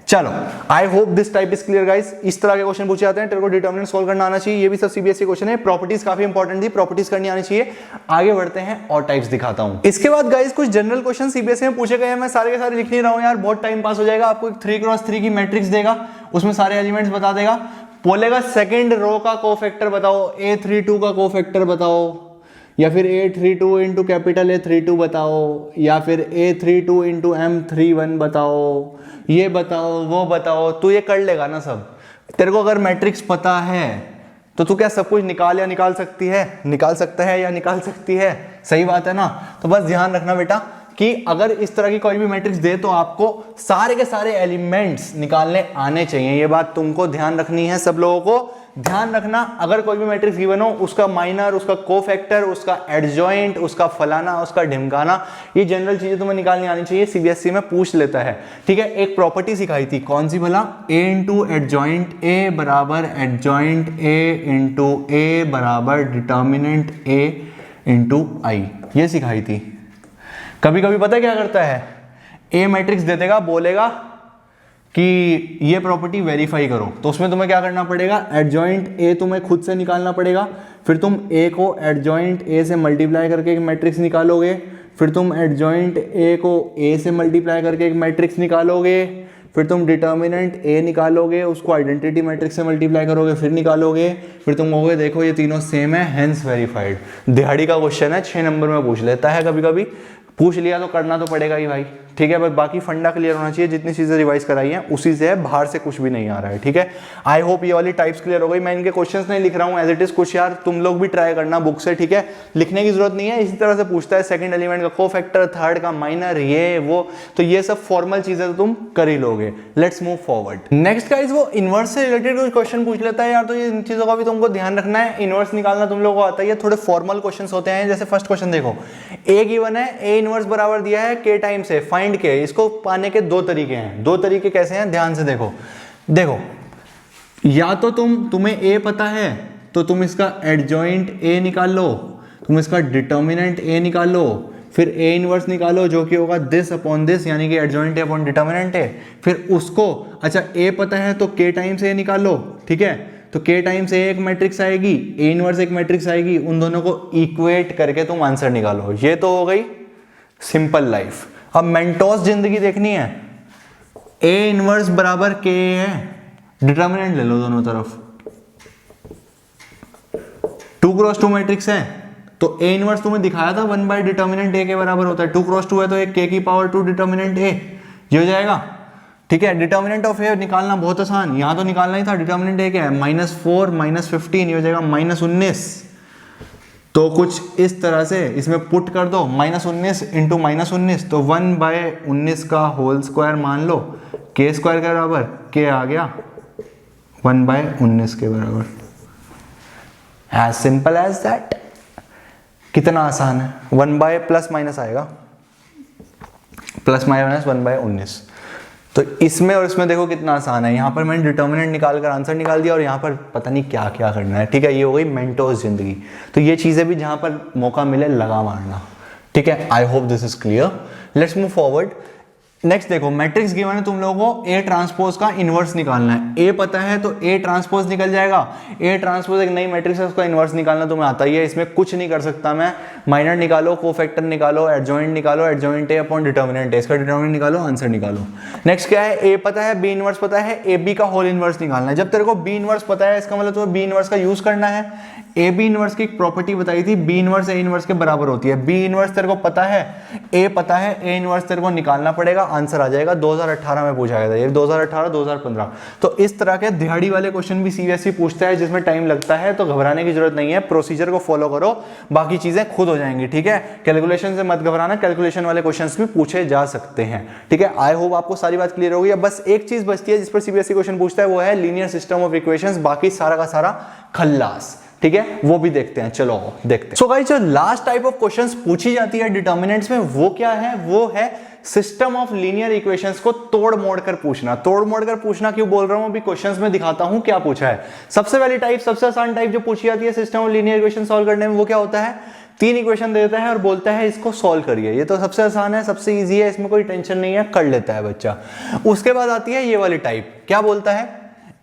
चलो I hope this type is clear guys. इस तरह के क्वेश्चन पूछे जाते हैं, तेरे को डिटर्मिनेंट सोल्व करना आना चाहिए। ये भी सब सीबीएसई क्वेश्चन है। प्रॉपर्टीज काफी इंपॉर्टेंट थी, प्रॉपर्टीज करनी आनी चाहिए। आगे बढ़ते हैं और टाइप्स दिखाता हूं। इसके बाद गाइस कुछ जनरल क्वेश्चन सीबीएसई में पूछे गए हैं, मैं सारे के सारे लिख नहीं रहा हूं यार, बहुत टाइम पास हो जाएगा। आपको एक 3x3 की मैट्रिक्स देगा, उसमें सारे एलिमेंट्स बता देगा, बोलेगा सेकंड रो का कोफैक्टर बताओ, A32 का कोफैक्टर बताओ, या फिर A32 इंटू कैपिटल A32 बताओ, या फिर A32 इंटू M31 बताओ, ये बताओ वो बताओ। तू ये कर लेगा ना सब। तेरे को अगर मैट्रिक्स पता है तो तू क्या सब कुछ निकाल सकती है, निकाल सकता है या निकाल सकती है? सही बात है ना। तो बस ध्यान रखना बेटा कि अगर इस तरह की कोई भी मैट्रिक्स दे तो आपको सारे के सारे एलिमेंट्स निकालने आने चाहिए। ये बात तुमको ध्यान रखनी है, सब लोगों को ध्यान रखना। अगर कोई भी मैट्रिक्स गिवन हो, उसका माइनर, उसका कोफैक्टर, उसका एडजॉइंट, उसका फलाना, उसका ढिमकाना, ये जनरल चीजें तुम्हें निकालनी आनी चाहिए। सीबीएसई में पूछ लेता है। ठीक है, एक प्रॉपर्टी सिखाई थी, कौन सी भला? a इंटू एडजॉइंट ए बराबर एडजॉइंट ए इंटू ए बराबर डिटर्मिनेंट ए इंटू आई, ये सिखाई थी। कभी कभी पता है क्या करता है, ए मैट्रिक्स दे देगा, बोलेगा कि ये प्रॉपर्टी वेरीफाई करो, तो उसमें तुम्हें क्या करना पड़ेगा? एडजॉइंट ए तुम्हें खुद से निकालना पड़ेगा, फिर तुम ए को एडजॉइंट ए से मल्टीप्लाई करके एक मैट्रिक्स निकालोगे, फिर तुम एडजॉइंट ए को ए से मल्टीप्लाई करके एक मैट्रिक्स निकालोगे, फिर तुम डिटर्मिनेंट ए निकालोगे, उसको आइडेंटिटी मैट्रिक्स से मल्टीप्लाई करोगे, फिर निकालोगे, फिर तुम कहोगे देखो ये तीनों सेम है, हेंस वेरीफाइड। दिहाड़ी का क्वेश्चन है, 6 नंबर में पूछ लेता है, कभी कभी पूछ लिया तो करना तो पड़ेगा ही भाई। ठीक है, बस बाकी फंडा क्लियर होना चाहिए, जितनी चीजें रिवाइज कराई हैं उसी से है, बाहर से कुछ भी नहीं आ रहा है। ठीक है, आई होप ये वाली टाइप्स क्लियर हो गई। मैं इनके क्वेश्चंस नहीं लिख रहा हूँ एज इट इज, कुछ यार तुम लोग भी ट्राई करना बुक से। ठीक है, लिखने की जरूरत नहीं है, इसी तरह से पूछता है, सेकंड एलिमेंट का कोफैक्टर, थर्ड का माइनर, ये वो, तो ये सब फॉर्मल चीजें तो तुम कर ही लोगे। Let's move forward. Next guys, वो इनवर्स से रिलेटेड कुछ क्वेश्चन पूछ लेता है यार, तो ये इन चीजों का भी तुमको ध्यान रखना है। इनवर्स निकालना तुम लोगों को आता है, थोड़े फॉर्मल क्वेश्चन होते हैं। जैसे फर्स्ट क्वेश्चन देखो, ए गिवन है, ए इनवर्स बराबर दिया है के टाइम्स है, फाइंड के। इसको पाने के 2 तरीके हैं। 2 तरीके कैसे हैं, ध्यान से देखो। या तो तुम्हें ए पता है तो तुम इसका एडजॉइंट ए निकाल लो, तुम इसका डिटर्मिनेंट ए निकाल लो, फिर ए इनवर्स निकालो जो कि होगा दिस अपॉन दिस, यानी कि एडजॉइंट ए अपॉन डिटर्मिनेंट ए। फिर उसको, अच्छा ए पता है तो के टाइम्स ए निकाल लो। ठीक है, तो के टाइम्स ए एक मैट्रिक्स आएगी, ए इनवर्स एक मैट्रिक्स आएगी, उन दोनों को इक्वेट करके तुम आंसर निकालो। ये तो हो गई सिंपल लाइफ। अब मेंटोस जिंदगी देखनी है, ए इनवर्स बराबर के है, डिटर्मिनेंट ले लो दोनों तरफ, 2x2 मैट्रिक्स है, तो ए इनवर्स तुम्हें दिखाया था 1 बाय डिटर्मिनेंट ए के बराबर होता है। 2x2 है तो एक के की पावर 2 डिटर्मिनेंट ए, ये हो जाएगा। ठीक है, डिटर्मिनेंट ऑफ ए निकालना बहुत आसान, यहाँ तो निकालना ही था। डिटर्मिनेंट ए क्या है, -4 -15, ये हो जाएगा -19। तो कुछ इस तरह से इसमें पुट कर दो, -19 इंटू -19, तो 1/19 का होल स्क्वायर मान लो, के स्क्वायर के बराबर, के आ गया 1/19 के बराबर। As simple as that. कितना आसान है, 1 बाय प्लस माइनस आएगा, प्लस माइनस 1/19। तो इसमें और इसमें देखो कितना आसान है। यहाँ पर मैंने डिटर्मिनेंट निकाल कर आंसर निकाल दिया और यहाँ पर पता नहीं क्या क्या करना है। ठीक है, ये हो गई मेंटोस जिंदगी। तो ये चीजें भी जहाँ पर मौका मिले लगा मारना। ठीक है, I hope this is clear. Let's move forward. Next देखो, मैट्रिक्स गिवन है, तुम लोगों को ए ट्रांसपोज का इनवर्स निकालना है। ए पता है तो ए ट्रांसपोज निकल जाएगा। ए ट्रांसपोज एक नई मैट्रिक्स है, उसका इनवर्स निकालना तुम्हें आता ही है, इसमें कुछ नहीं कर सकता मैं। माइनर निकालो, कोफैक्टर निकालो, एडजॉइंट निकालो, एडजॉइंट ए अपॉन डिटर्मिनेंट ए, इसका डिटर्मिनेंट निकालो, आंसर निकालो। नेक्स्ट क्या है, ए पता है, बी इनवर्स पता है, ए बी का होल इनवर्स निकालना है। जब तेरे को बी इनवर्स पता है, इसका मतलब तुम्हें बी इनवर्स का यूज करना है। ए बी इनवर्स की एक प्रॉपर्टी बताई थी, बी इनवर्स ए इनवर्स के बराबर होती है। बी इनवर्स तेरे को पता है, ए पता है, ए इनवर्स तेरे को निकालना पड़ेगा, आंसर आ जाएगा। 2018 में पूछा गया था ये, 2018 2015। तो इस तरह के दिहाड़ी वाले क्वेश्चन भी सीबीएसई पूछता है जिसमें टाइम लगता है, तो घबराने की जरूरत नहीं है। प्रोसीजर को फॉलो करो, बाकी चीजें खुद हो जाएंगी। ठीक है, कैलकुलेशन से मत घबराना, कैलकुलेशन वाले क्वेश्चंस भी पूछे जा सकते हैं। ठीक है, आई होप आपको सारी बात क्लियर होगी। अब बस एक चीज बचती है जिस पर सीबीएसई क्वेश्चन पूछता है, वो है लीनियर सिस्टम ऑफ इक्वेशंस। बाकी सारा का सारा खल्लास। ठीक है, वो भी देखते हैं, चलो देखते हैं। सो गाइस, जो लास्ट टाइप ऑफ क्वेश्चंस पूछी जाती है डिटर्मिनेंट्स में, वो क्या है, वो है सिस्टम ऑफ लीनियर इक्वेशंस को तोड़ मोड़ कर पूछना। तोड़ मोड़ कर पूछना क्यों बोल रहा हूं, अभी क्वेश्चंस में दिखाता हूं क्या पूछा है। सबसे पहली टाइप, सबसे आसान टाइप जो पूछी जाती है system of linear equation solve करने में, वो क्या होता है, 3 इक्वेशन दे देता है और बोलता है इसको सॉल्व करिए। ये तो सबसे आसान है, सबसे इजी है, इसमें कोई टेंशन नहीं है, कर लेता है बच्चा। उसके बाद आती है ये वाली टाइप, क्या बोलता है,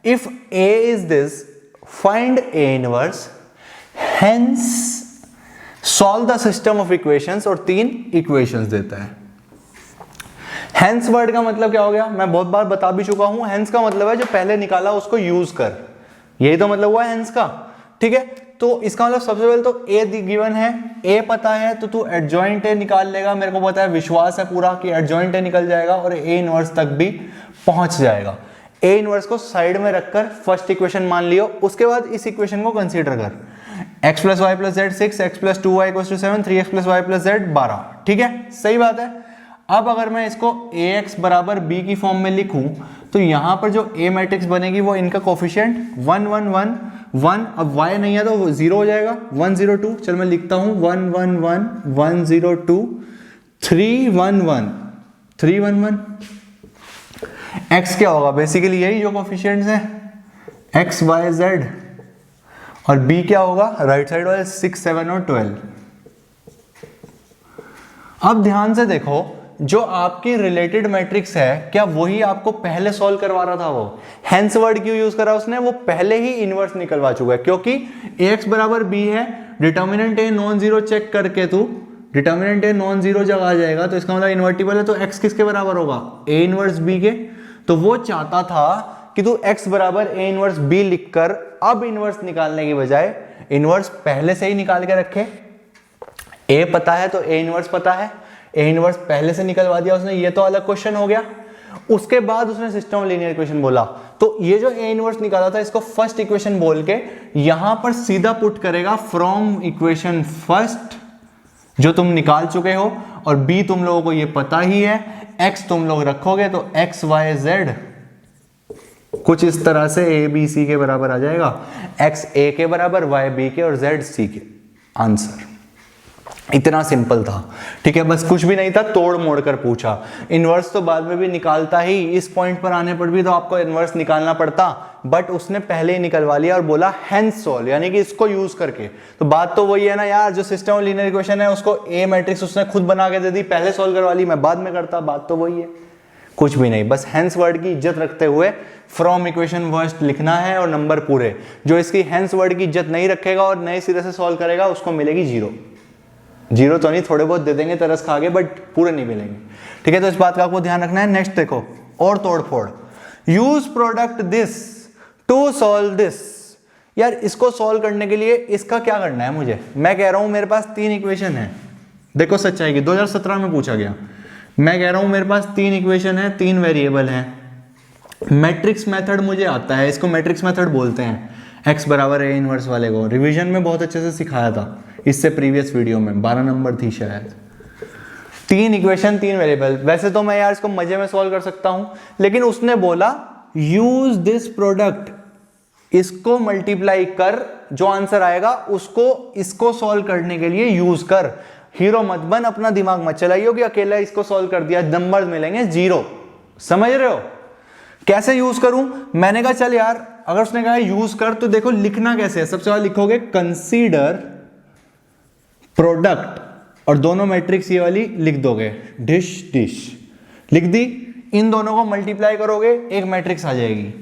if A is this find A inverse Hence solve the system of equations, और 3 इक्वेशंस देता है। Hence वर्ड का मतलब क्या हो गया, मैं बहुत बार बता भी चुका हूं। Hence का मतलब है जो पहले निकाला उसको यूज कर, यही तो मतलब हुआ है Hence का। ठीक है, तो इसका मतलब सबसे पहले तो ए गिवन है, ए पता है तो तू एडजॉइंट ए निकाल लेगा। मेरे को पता है, विश्वास है पूरा कि एडजॉइंट ए निकल जाएगा और ए इनवर्स तक भी पहुंच जाएगा। ए इनवर्स को साइड में रखकर फर्स्ट इक्वेशन मान लियो। उसके बाद इस इक्वेशन को कंसीडर कर, x + y + z 6, x + 2y = 7, 3x + y + z 12। ठीक है, सही बात है। अब अगर मैं इसको ax = b की फॉर्म में लिखूं, तो यहां पर जो a मैट्रिक्स बनेगी वो इनका कोफिशिएंट 1 1 1 1, अब y नहीं है तो 0 हो जाएगा, 1 0 2। चल मैं लिखता हूं 1 1 1 1 0 2 3 1 1 3 1 1। x क्या होगा, बेसिकली यही जो कोफिशिएंट्स हैं, x y z, और b क्या होगा, राइट साइड वाले 6 7 और 12। अब ध्यान से देखो, जो आपकी रिलेटेड मैट्रिक्स है, क्या वही आपको पहले सॉल्व करवा रहा था वो। हेंस वर्ड क्यों यूज करा उसने, वो पहले ही इनवर्स निकलवा चुका है, क्योंकि ax = b है, determinant A non zero check करके तू डिटर्मिनेंट ए नॉन जीरो जगह आ जाएगा, तो इसका मतलब इन्वर्टिबल है, तो x किसके बराबर होगा, a इनवर्स b के। तो वो चाहता था कि तू x = a इनवर्स b लिखकर अब इनवर्स निकालने की बजाय इनवर्स पहले से ही निकाल के रखे। a पता है तो a इनवर्स पता है, a इनवर्स पहले से निकलवा दिया उसने, ये तो अलग क्वेश्चन हो गया। उसके बाद उसने सिस्टम ऑफ लीनियर इक्वेशन बोला, तो ये जो a इनवर्स निकाला था इसको फर्स्ट इक्वेशन बोल के यहां पर सीधा पुट करेगा फ्रॉम इक्वेशन फर्स्ट जो तुम निकाल चुके हो, और b तुम लोगों को ये पता ही है, x तुम लोग रखोगे तो x y z कुछ इस तरह से a b c के बराबर आ जाएगा, x a के बराबर, y b के और z c के। आंसर इतना सिंपल था। ठीक है, बस कुछ भी नहीं था, तोड़ मोड़ कर पूछा। इनवर्स तो बाद में भी निकालता ही, इस पॉइंट पर आने पर भी तो आपको इनवर्स निकालना पड़ता, बट उसने पहले ही निकलवा लिया और बोला हेंस सॉल्व, यानी कि इसको यूज करके। तो बात तो वही है ना यार, जो सिस्टम ऑफ लीनियर इक्वेशन है उसको ए मैट्रिक्स उसने खुद बना के दे दी, पहले सॉल्व करवा ली, मैं बाद में करता, बात तो वही है, कुछ भी नहीं। बस हेंस वर्ड की इज्जत रखते हुए फ्रॉम इक्वेशन फर्स्ट लिखना है और नंबर पूरे। जो इसकी हेंस वर्ड की इज्जत नहीं रखेगा और नए सिरे से सॉल्व करेगा उसको मिलेगी 0। 0 तो नहीं, थोड़े बहुत दे देंगे तरस खा के, बट पूरे नहीं मिलेंगे। ठीक है, तो इस बात का आपको ध्यान रखना है। नेक्स्ट देखो, और तोड़ फोड़, use product this to solve this. यार इसको सॉल्व करने के लिए इसका क्या करना है मुझे, मैं कह रहा हूं मेरे पास 3 इक्वेशन है। देखो सच्चाई की, 2017 में पूछा गया, मैं कह रहा हूं मेरे पास 3 इक्वेशन है, 3 वेरिएबल हैं, मैट्रिक्स मेथड मुझे आता है, इसको मैट्रिक्स मेथड बोलते हैं, x बराबर a इनवर्स वाले को रिवीजन में बहुत अच्छे से सिखाया था इससे प्रीवियस वीडियो में, 12 नंबर थी शायद। 3 इक्वेशन 3 वेरिएबल। वैसे तो मैं यार इसको मजे में सॉल्व कर सकता हूं, लेकिन उसने बोला यूज दिस प्रोडक्ट, इसको मल्टीप्लाई कर, जो आंसर आएगा उसको इसको सॉल्व करने के लिए यूज कर। हीरो मत बन, अपना दिमाग मत चलाइयो कि अकेला इसको सॉल्व कर दिया नंबर मिलेंगे 0। समझ रहे हो? कैसे यूज करूं? मैंने कहा चल यार, अगर उसने कहा यूज कर तो देखो लिखना कैसे है। सबसे पहले लिखोगे कंसीडर प्रोडक्ट और दोनों मैट्रिक्स ये वाली लिख दोगे, डिश डिश लिख दी, इन दोनों को मल्टीप्लाई करोगे एक मैट्रिक्स आ जाएगी।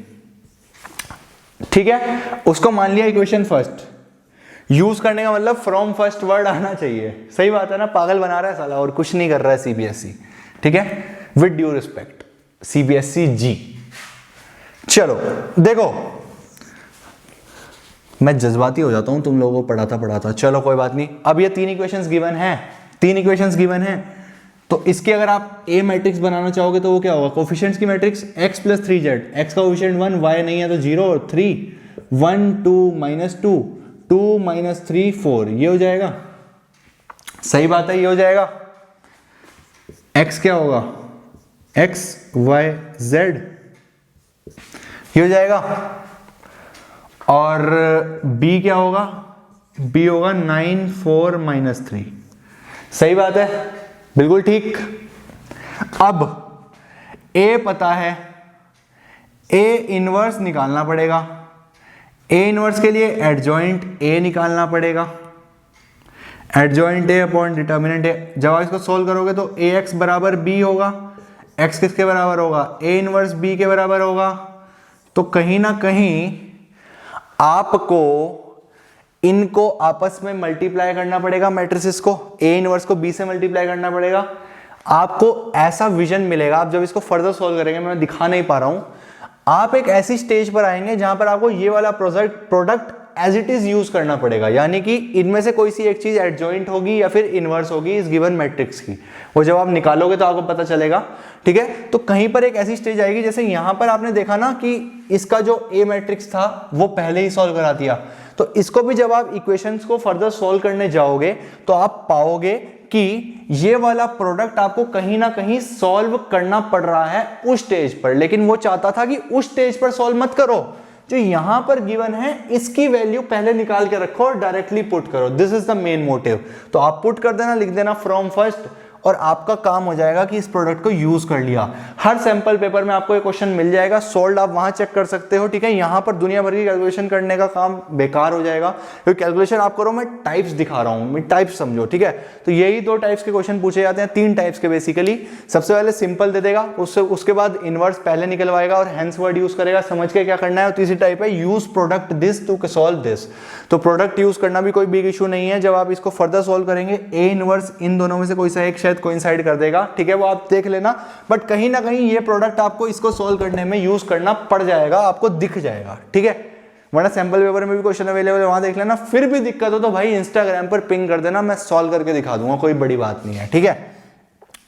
ठीक है, उसको मान लिया इक्वेशन फर्स्ट। यूज करने का मतलब फ्रॉम फर्स्ट वर्ड आना चाहिए। सही बात है ना, पागल बना रहा है साला और कुछ नहीं कर रहा है सीबीएसई। ठीक है, विद ड्यू रिस्पेक्ट सीबीएसई जी। चलो देखो, मैं जज्बाती हो जाता हूं तुम लोगों को पढ़ाता। चलो कोई बात नहीं। अब ये 3 इक्वेशंस गिवन है, 3 इक्वेशंस गिवन है, तो इसके अगर आप ए मैट्रिक्स बनाना चाहोगे तो वो क्या होगा? कोफिशिएंट्स की matrix x plus 3z, x का कोफिशिएंट 1, y नहीं है तो 0 और 3, 1 2 -2, 2 -3 4, ये हो जाएगा। सही बात है, ये हो जाएगा। x क्या होगा? x y z, ये हो जाएगा। और b क्या होगा? b होगा 9 4 -3। सही बात है, बिल्कुल ठीक। अब a पता है, a इनवर्स निकालना पड़ेगा। a इनवर्स के लिए एडजॉइंट a निकालना पड़ेगा, adjoint a upon determinant a। जब आप इसको सोल्व करोगे तो ax बराबर b होगा, x किसके बराबर होगा? a इनवर्स b के बराबर होगा। तो कहीं ना कहीं आपको इनको आपस में मल्टीप्लाई करना पड़ेगा, मैट्रिसेस को, a इनवर्स को b से मल्टीप्लाई करना पड़ेगा। आपको ऐसा विजन मिलेगा, आप जब इसको फर्दर सॉल्व करेंगे, मैं दिखा नहीं पा रहा हूं, आप एक ऐसी स्टेज पर आएंगे जहां पर आपको ये वाला product as it is use करना पड़ेगा। यानी कि इनमें से कोई सी एक चीज एडजॉइंट होगी या फिर इनवर्स होगी इस गिवन मैट्रिक्स की, वो जब आप निकालोगे तो आपको पता चलेगा। ठीक है, तो कहीं पर एक ऐसी स्टेज आएगी, जैसे यहां पर आपने देखा ना कि इसका जो ए मैट्रिक्स था वो पहले ही सॉल्व करा दिया, तो इसको भी जब आप इक्वेशंस को फर्दर सॉल्व करने जाओगे तो आप पाओगे कि ये वाला प्रोडक्ट आपको कहीं ना कहीं सॉल्व करना पड़ रहा है उस स्टेज पर। लेकिन वो चाहता था कि उस स्टेज पर सॉल्व मत करो, जो यहां पर गिवन है इसकी वैल्यू पहले निकाल के रखो और डायरेक्टली पुट करो। This is the main motive. तो आप पुट कर देना, लिख देना फ्रॉम फर्स्ट, और आपका काम हो जाएगा कि इस प्रोडक्ट को यूज कर लिया। हर सैंपल पेपर में आपको एक क्वेश्चन मिल जाएगा, सोल्ड आप वहां चेक कर सकते हो। ठीक है, यहां पर दुनिया भर की कैलकुलेशन करने का काम बेकार हो जाएगा, क्योंकि कैलकुलेशन आप करो, मैं टाइप्स दिखा रहा हूं, मैं टाइप्स समझो। ठीक है, तो यही 2 टाइप्स के क्वेश्चन पूछे जाते हैं, 3 टाइप्स के बेसिकली। सबसे पहले सिंपल दे देगा, उसके बाद इनवर्स पहले निकलवाएगा और हेंस वर्ड यूज करेगा, समझ के क्या करना है। और तीसरी टाइप है use product this to solve this. तो प्रोडक्ट यूज करना भी कोई बिग इशू नहीं है। जब आप इसको फर्दर सॉल्व करेंगे, ए इनवर्स इन दोनों में से कोई सा एक शायद कोइंसाइड कर देगा। ठीक है, वो आप देख लेना, बट कहीं ना कहीं ये प्रोडक्ट आपको इसको सॉल्व करने में यूज करना पड़ जाएगा, आपको दिख जाएगा। ठीक है, वरना सैंपल पेपर में भी क्वेश्चन अवेलेबल है, वहां देख लेना। फिर भी दिक्कत हो तो भाई इंस्टाग्राम पर पिंग कर देना, मैं सॉल्व करके दिखा दूंगा, कोई बड़ी बात नहीं है। ठीक है,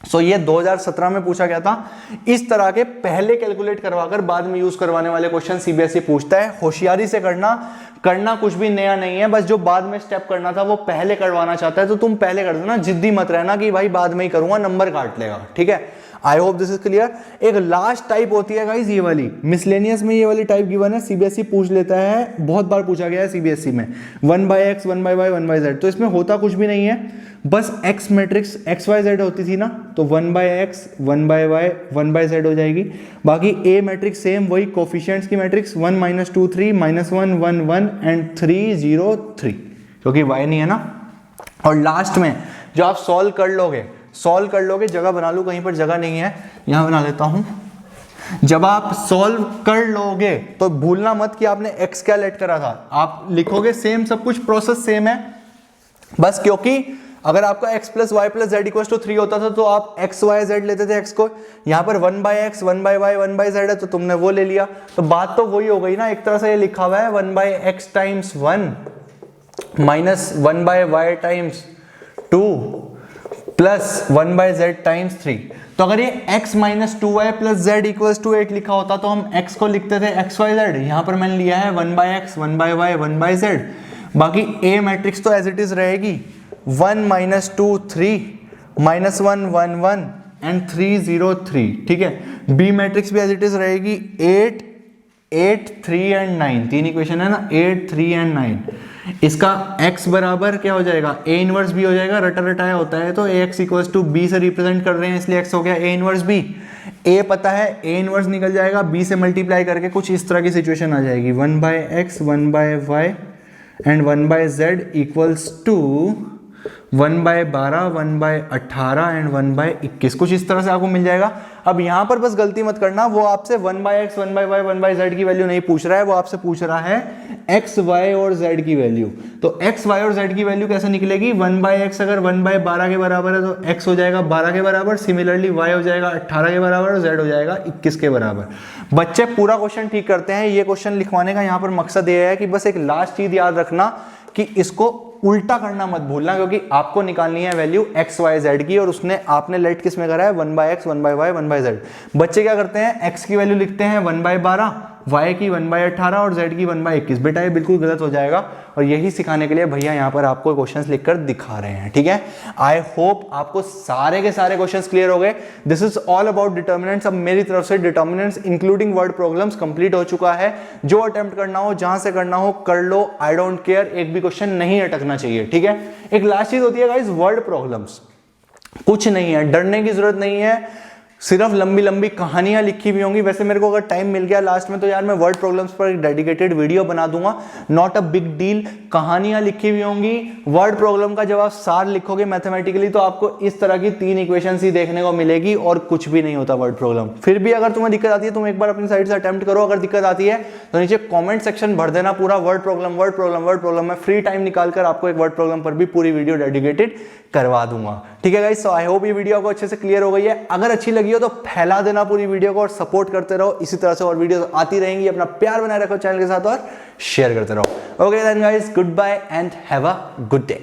सो ये 2017 में पूछा गया था। इस तरह के पहले कैलकुलेट करवाकर बाद में यूज करवाने वाले क्वेश्चन सीबीएसई पूछता है। होशियारी से करना कुछ भी नया नहीं है, बस जो बाद में स्टेप करना था वो पहले करवाना चाहता है तो तुम पहले कर देना, जिद्दी मत रहना कि भाई बाद में ही करूंगा, नंबर काट लेगा। ठीक है, I hope this is clear. एक लास्ट टाइप होती है गाइस ये वाली, मिसलेनियस में ये वाली टाइप गिवन है, सीबीएसई पूछ लेता है, बहुत बार पूछा गया है सीबीएसई में, 1/x 1/y 1/z। तो इसमें होता कुछ भी नहीं है, बस x मैट्रिक्स XYZ होती थी ना, तो 1/x 1/y 1/z हो जाएगी। बाकी a मैट्रिक्स सेम वही, कोफिशिएंट्स की मैट्रिक्स 1 -2 3 -1 1 1 एंड 3 0 3, क्योंकि y नहीं है ना। और लास्ट में जो आप सॉल्व कर लोगे, जगह बना लूँ, कहीं पर जगह नहीं है, यहां बना लेता हूं। जब आप सॉल्व कर लोगे तो भूलना मत कि आपने x क्या लेट करा था, आप लिखोगे सेम, सब कुछ प्रोसेस सेम है, बस क्योंकि अगर आपका x plus y plus z equal to 3 होता था तो आप x y z लेते थे, x को। यहाँ पर 1/x 1/y 1/z है तो तुमने वो ले लिया, तो बात तो वही हो गई ना। एक तरह से ये लिखा हुआ है 1/x times 1 minus 1/y times 2 plus 1/z times 3। तो अगर ये x minus 2y plus z equals to 8 लिखा होता तो हम x को लिखते थे xyz, यहां पर मैंने लिया है 1/x 1/y 1/z। बाकी a मैट्रिक्स तो एज इट इज रहेगी 1 माइनस 2 3 माइनस 1 1 1 एंड 3 0 3, ठीक है। b मैट्रिक्स भी एज इट इज रहेगी 8 8 3 एंड 9, तीन इक्वेशन है ना, 8 3 एंड 9। इसका x बराबर क्या हो जाएगा, a इनवर्स b हो जाएगा, रटा रटाया होता है तो ax इक्वल्स टू b से रिप्रेजेंट कर रहे हैं इसलिए x हो गया a इनवर्स b। a पता है, a इनवर्स निकल जाएगा b से मल्टीप्लाई करके, कुछ इस तरह की सिचुएशन आ जाएगी 1/x 1/y and 1/z equals to 1/12 1/18 and 1/21, कुछ इस तरह से आपको मिल जाएगा। अब यहां पर बस गलती मत करना, वो आपसे 1/x 1/y 1/z की वैल्यू नहीं पूछ रहा है, वो आपसे पूछ रहा है x y और z की वैल्यू। तो x y और z की वैल्यू कैसे निकलेगी, 1/x अगर 1/12 के बराबर है तो x हो जाएगा 12 के बराबर, सिमिलरली y हो जाएगा 18 के बराबर और z हो जाएगा 21 के बराबर। बच्चे पूरा क्वेश्चन ठीक करते हैं, ये क्वेश्चन लिखवाने का यहाँ पर मकसद ये है कि बस एक लास्ट चीज याद रखना कि इसको उल्टा करना मत भूलना, क्योंकि आपको निकालनी है वैल्यू x y z की, और उसने आपने लेट किस में करा है 1/x 1/y 1/z। बच्चे क्या करते हैं, x की वैल्यू लिखते हैं 1/12, y की 1/18 और z की 1/21। बेटा ये बिल्कुल गलत हो जाएगा, और यही सिखाने के लिए भैया यहाँ पर आपको क्वेश्चंस लिखकर दिखा रहे हैं, ठीक है। आई होप आपको सारे के सारे क्वेश्चंस क्लियर हो गए। This is all about determinants. अब मेरी तरफ से determinants including word problems complete हो चुका है। जो अटेम्प्ट करना हो, जहां से करना हो कर लो, आई डोंट केयर, एक भी क्वेश्चन नहीं अटकना चाहिए, ठीक है। एक लास्ट चीज होती है गाइस, वर्ड प्रॉब्लम्स। कुछ नहीं है, डरने की जरूरत नहीं है, सिर्फ लंबी लंबी कहानियां लिखी हुई होंगी। वैसे मेरे को अगर टाइम मिल गया लास्ट में तो यार मैं वर्ड प्रॉब्लम्स पर एक डेडिकेटेड वीडियो बना दूंगा, नॉट अ बिग डील। कहानियां लिखी हुई होंगी, वर्ड प्रॉब्लम का जब आप सार लिखोगे मैथमेटिकली तो आपको इस तरह की 3 इक्वेशंस ही देखने को मिलेगी और कुछ भी नहीं होता वर्ड प्रॉब्लम। फिर भी अगर तुम्हें दिक्कत आती है तुम एक बार अपनी साइड से अटेम्प्ट करो, अगर दिक्कत आती है तो नीचे कॉमेंट सेक्शन भर देना पूरा word problem word problem word problem. मैं फ्री टाइम निकालकर आपको एक वर्ड प्रॉब्लम पर भी पूरी वीडियो डेडिकेटेड करवा दूंगा, ठीक है गाइस। सो आई होप ये वीडियो आपको अच्छे से क्लियर हो गई है। अगर अच्छी लगी हो तो फैला देना पूरी वीडियो को और सपोर्ट करते रहो, इसी तरह से और वीडियोस आती रहेंगी। अपना प्यार बनाए रखो चैनल के साथ और शेयर करते रहो। Okay then guys, goodbye and have a good day.